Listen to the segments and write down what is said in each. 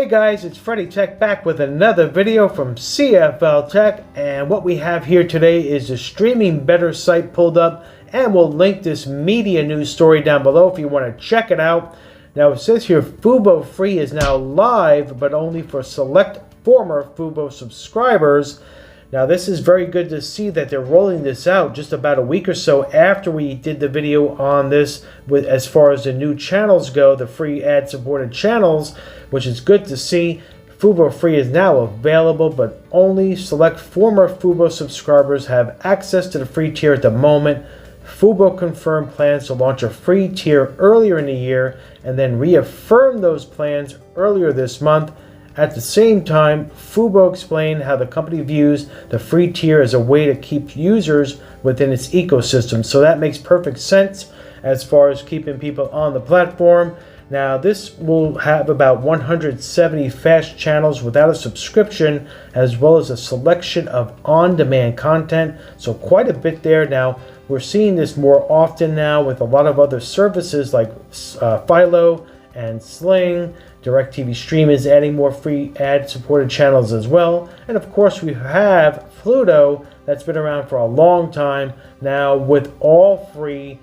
Hey guys, it's Freddy Tech back with another video from CFL-TECH, and what we have here today is the Streaming Better site pulled up, and we'll link this media news story down below if you want to check it out. Now it says here Fubo Free is now live, but only for select former Fubo subscribers. Now this is very good to see that they're rolling this out just about a week or so after we did the video on this as far as the new channels go, the free ad-supported channels, which is good to see. Fubo Free is now available, but only select former Fubo subscribers have access to the free tier at the moment. Fubo confirmed plans to launch a free tier earlier in the year and then reaffirmed those plans earlier this month. At the same time, Fubo explained how the company views the free tier as a way to keep users within its ecosystem. So that makes perfect sense as far as keeping people on the platform. Now this will have about 170 fast channels without a subscription, as well as a selection of on-demand content. So quite a bit there. Now we're seeing this more often now with a lot of other services like Philo and Sling. DirecTV Stream is adding more free ad-supported channels as well. And of course we have Pluto, that's been around for a long time now with all free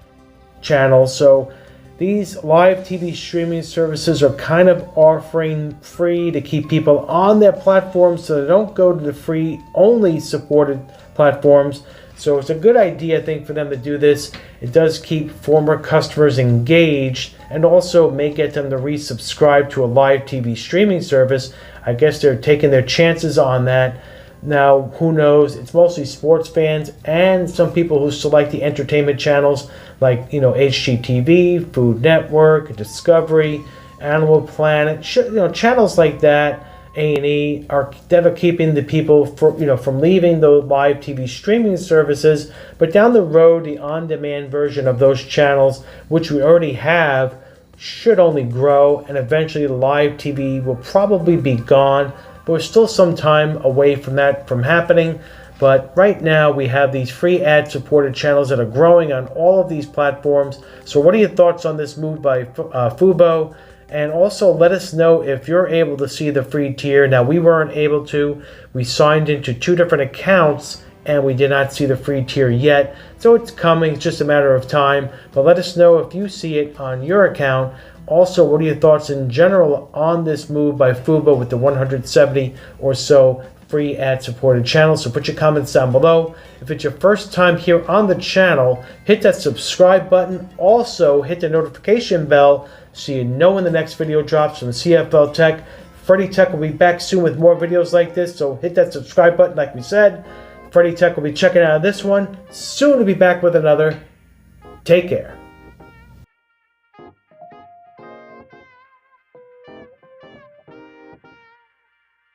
channels. So these live TV streaming services are kind of offering free to keep people on their platforms so they don't go to the free only supported platforms. So it's a good idea, I think, for them to do this. It does keep former customers engaged and also may get them to resubscribe to a live TV streaming service. I guess they're taking their chances on that. Now, who knows? It's mostly sports fans and some people who select the entertainment channels like, HGTV, Food Network, Discovery, Animal Planet, channels like that. A&E are keeping the people from leaving the live TV streaming services, but down the road the on-demand version of those channels, which we already have, should only grow, and eventually the live TV will probably be gone, but we're still some time away from that from happening. But right now we have these free ad-supported channels that are growing on all of these platforms. So what are your thoughts on this move by Fubo? And also let us know if you're able to see the free tier. Now we weren't able to. We signed into 2 different accounts and we did not see the free tier yet. So it's coming, it's just a matter of time. But let us know if you see it on your account. Also, what are your thoughts in general on this move by Fubo with the 170 or so free ad-supported channels? So put your comments down below. If it's your first time here on the channel, hit that subscribe button. Also, hit the notification bell so you know when the next video drops from CFL-TECH. Freddy Tech will be back soon with more videos like this, so hit that subscribe button like we said. Freddy Tech will be checking out this one. Soon to be back with another. Take care.